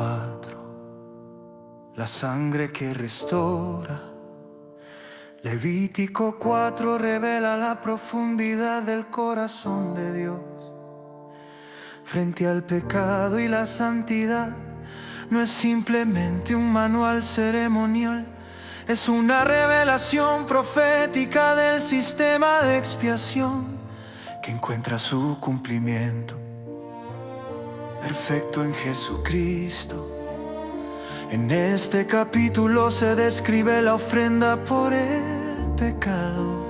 4, la sangre que restaura. Levítico 4 revela la profundidad del corazón de Dios. Frente al pecado y la santidad, no es simplemente un manual ceremonial, es una revelación profética del sistema de expiación que encuentra su cumplimiento perfecto en Jesucristo. En este capítulo se describe la ofrenda por el pecado.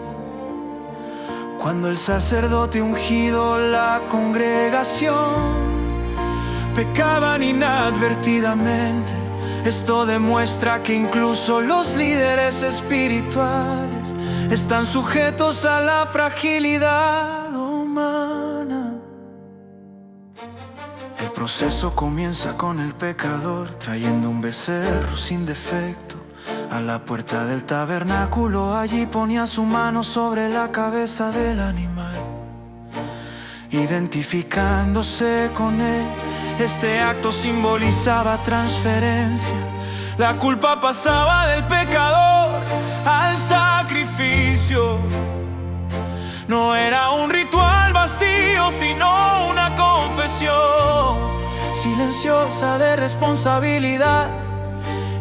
Cuando el sacerdote ungido la congregación pecaban inadvertidamente, esto demuestra que incluso los líderes espirituales están sujetos a la fragilidad humana. El proceso comienza con el pecador trayendo un becerro sin defecto a la puerta del tabernáculo. Allí ponía su mano sobre la cabeza del animal, identificándose con él. Este acto simbolizaba transferencia. La culpa pasaba del pecador al sacrificio. No era un ritual vacío, sino una confesión silenciosa de responsabilidad.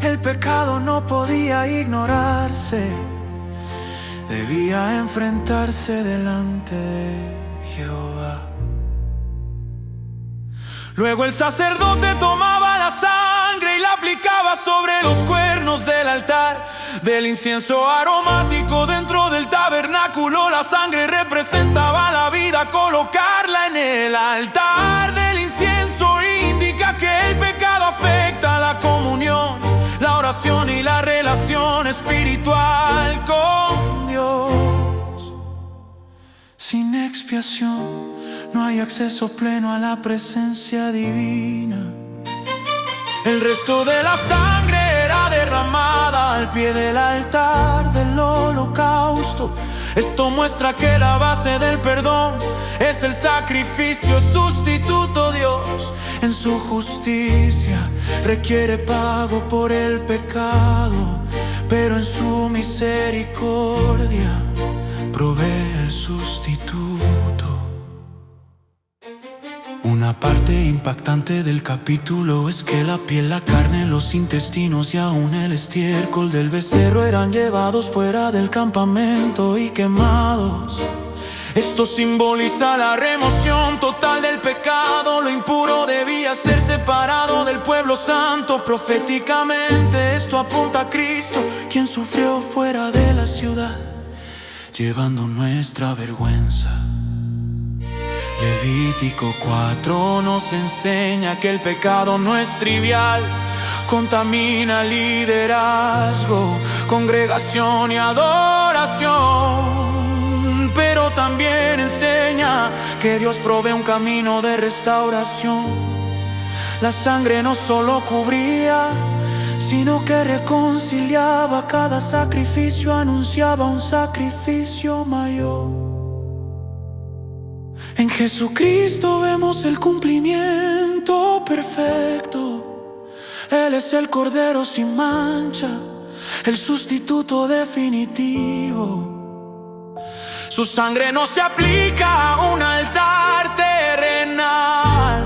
El pecado no podía ignorarse, debía enfrentarse delante de Jehová. Luego el sacerdote tomaba la sangre y la aplicaba sobre los cuernos del altar del incienso aromático dentro del tabernáculo. La sangre representaba la vida. Colocarla en el altar del incienso indica que el pecado afecta la comunión, la oración y la relación espiritual con Dios. Sin expiación no hay acceso pleno a la presencia divina. El resto de la sangre era derramada al pie del altar del holocausto. Esto muestra que la base del perdón es el sacrificio sustituto. Dios, en su justicia, requiere pago por el pecado, pero en su misericordia provee el sustituto. Una parte impactante del capítulo es que la piel, la carne, los intestinos y aún el estiércol del becerro eran llevados fuera del campamento y quemados. Esto simboliza la remoción total del pecado. Lo impuro debía ser separado del pueblo santo. Proféticamente esto apunta a Cristo, quien sufrió fuera de la ciudad, llevando nuestra vergüenza. Levítico 4 nos enseña que el pecado no es trivial. Contamina liderazgo, congregación y adoración. Pero también enseña que Dios provee un camino de restauración. La sangre no solo cubría, sino que reconciliaba. Cada sacrificio anunciaba un sacrificio mayor. En Jesucristo vemos el cumplimiento perfecto. Él es el Cordero sin mancha, el sustituto definitivo. Su sangre no se aplica a un altar terrenal,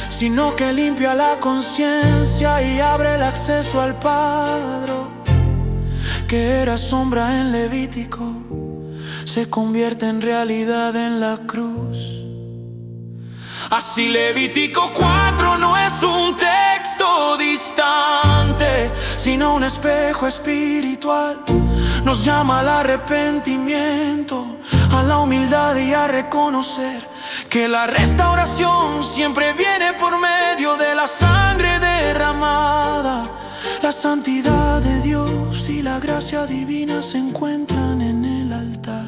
sino que limpia la conciencia y abre el acceso al Padre. Que era sombra en Levítico, se convierte en realidad en la cruz. Así Levítico 4 no es un texto distante, sino un espejo espiritual. Nos llama al arrepentimiento, a la humildad y a reconocer que la restauración siempre viene por medio de la sangre derramada. La santidad de Dios y la gracia divina se encuentran en el altar.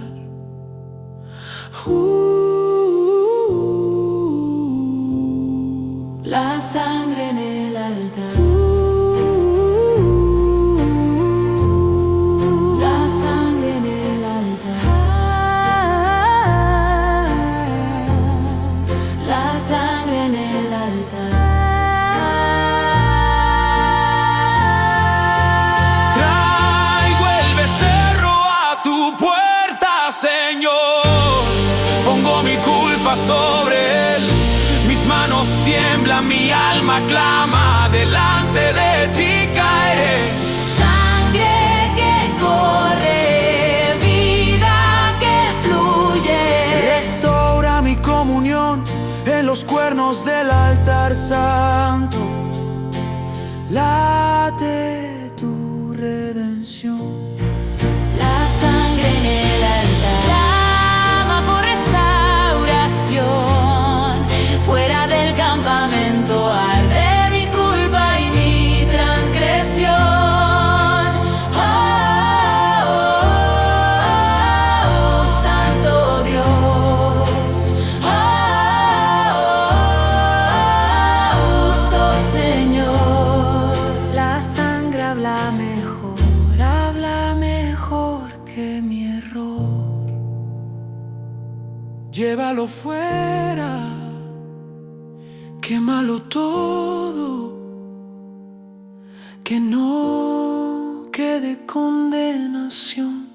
La sangre en el altar. La sangre en el altar. La sangre en el altar. mi alma clama, delante de ti caeré. Sangre que corre, vida que fluye. Restaura mi comunión en los cuernos del altar santo. Late tu redención. La sangre en el altar clama por restauración. Fuera del campamento arde mi culpa y mi transgresión. Santo Dios, justo Señor. La sangre habla mejor que mi error. Llévalo fuera, quémalo todo, que no quede condenación.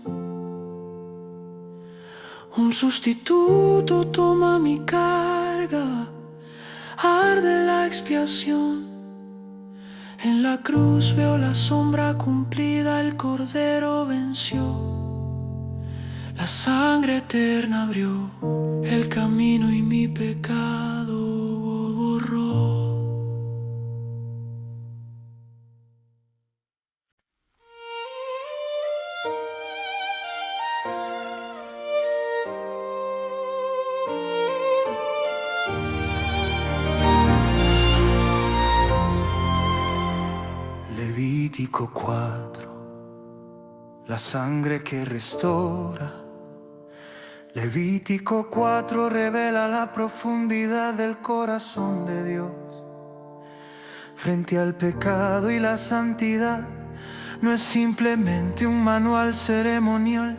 Un sustituto toma mi carga, arde la expiación. En la cruz veo la sombra cumplida, el Cordero venció. La sangre eterna abrió el camino y mi pecado borró. Levítico 4, la sangre que restaura. Levítico 4 revela la profundidad del corazón de Dios. Frente al pecado y la santidad, no es simplemente un manual ceremonial,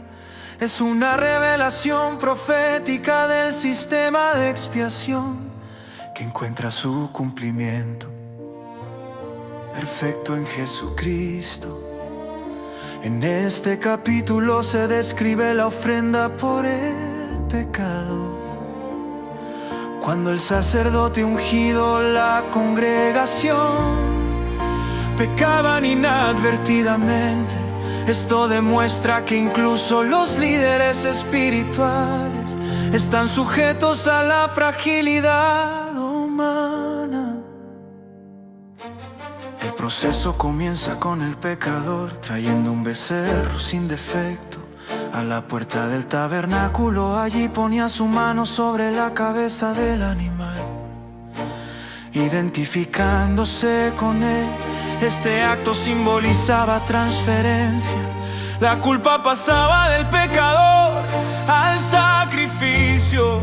es una revelación profética del sistema de expiación que encuentra su cumplimiento perfecto en Jesucristo. En este capítulo se describe la ofrenda por el pecado. Cuando el sacerdote ungido la congregación pecaban inadvertidamente, esto demuestra que incluso los líderes espirituales están sujetos a la fragilidad humana. El proceso comienza con el pecador trayendo un becerro sin defecto a la puerta del tabernáculo. Allí ponía su mano sobre la cabeza del animal, identificándose con él. Este acto simbolizaba transferencia. La culpa pasaba del pecador al sacrificio.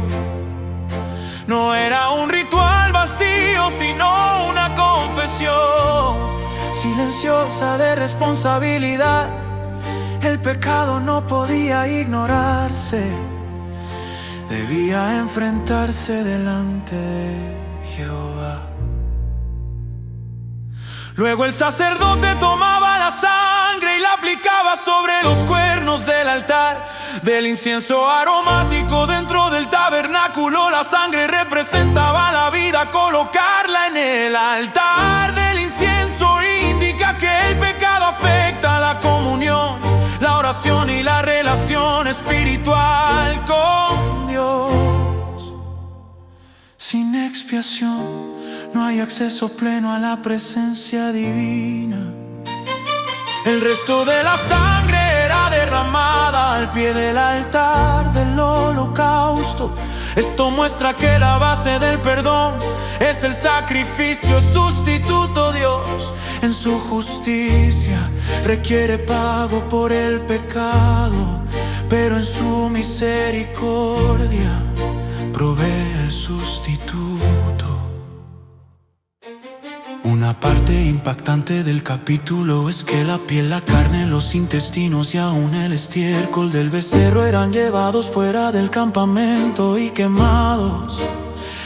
No era un ritual vacío, sino una confesión silenciosa de responsabilidad. El pecado no podía ignorarse, debía enfrentarse delante de Jehová. Luego el sacerdote tomaba la sangre y la aplicaba sobre los cuernos del altar del incienso aromático dentro del tabernáculo. La sangre representaba la vida, colocarla en el altar del incienso indica que el pecado afecta la comunión, la oración y la relación espiritual con Dios. Sin expiación no hay acceso pleno a la presencia divina. El resto de la sangre era derramada al pie del altar del holocausto. Esto muestra que la base del perdón es el sacrificio sustituto. Dios, en su justicia, requiere pago por el pecado, pero en su misericordia provee el sustituto. Una parte impactante del capítulo es que la piel, la carne, los intestinos y aún el estiércol del becerro eran llevados fuera del campamento y quemados.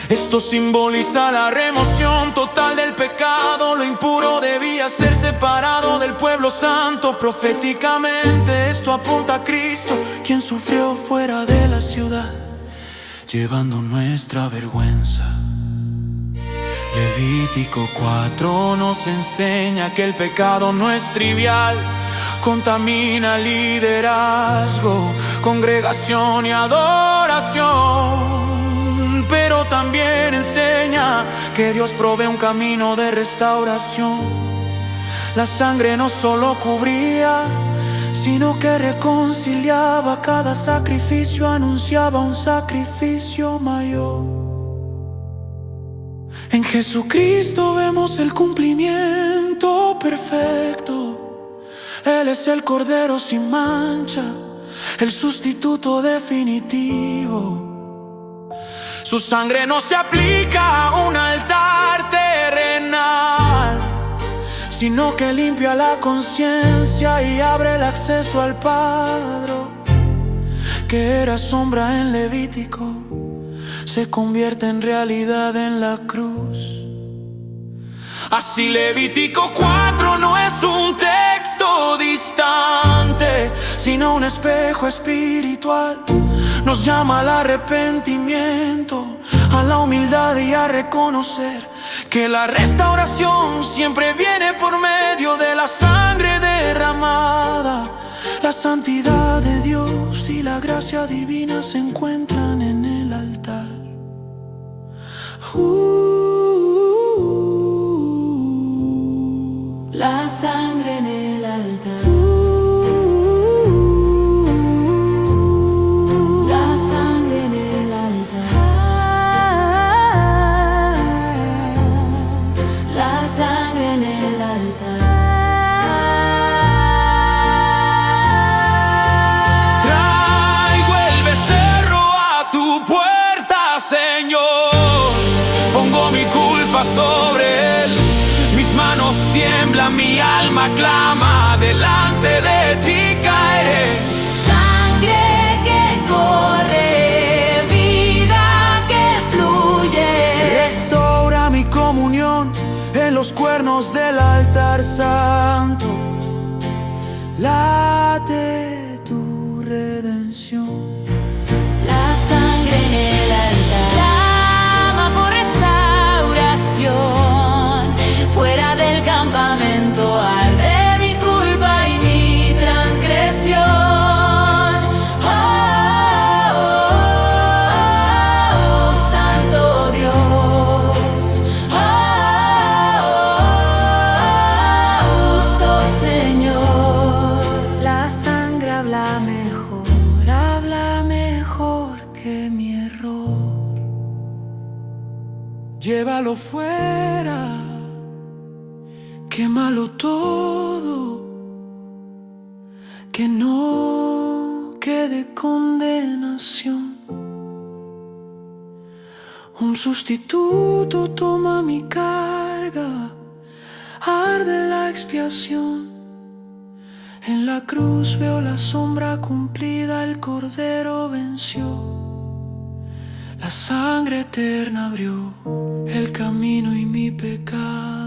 Esto simboliza la remoción total del pecado. Lo impuro debía ser separado del pueblo santo. Proféticamente esto apunta a Cristo, quien sufrió fuera de la ciudad, llevando nuestra vergüenza. Levítico 4 nos enseña que el pecado no es trivial, contamina liderazgo, congregación y adoración. Pero también enseña que Dios provee un camino de restauración. La sangre no solo cubría, sino que reconciliaba. Cada sacrificio anunciaba un sacrificio mayor. En Jesucristo vemos el cumplimiento perfecto. Él es el Cordero sin mancha, el sustituto definitivo. Su sangre no se aplica a un altar terrenal, sino que limpia la conciencia y abre el acceso al Padre. Que era sombra en Levítico, se convierte en realidad en la cruz. Así Levítico 4 no es un texto distante, sino un espejo espiritual. Nos llama al arrepentimiento, a la humildad y a reconocer que la restauración siempre viene por medio de la sangre derramada. La santidad de Dios y la gracia divina se encuentran en el altar. La sangre en el altar. La sangre en el altar. La sangre en el altar. Traigo el becerro a tu puerta, Señor. Pongo mi culpa sobre él. Mis manos tiemblan, mi alma clama, delante de ti caeré. Sangre que corre, vida que fluye. Restaura mi comunión en los cuernos del altar santo. Late tu redención. La sangre en el altar clama por restauración. Fuera del campamento arde mi culpa y mi transgresión. Oh, Santo Dios. Justo Señor. La sangre habla mejor que mi error. Llévalo fuera, quémalo todo, que no quede condenación. Un sustituto toma mi carga, arde la expiación. En la cruz veo la sombra cumplida, el Cordero venció. La sangre eterna abrió el camino y mi pecado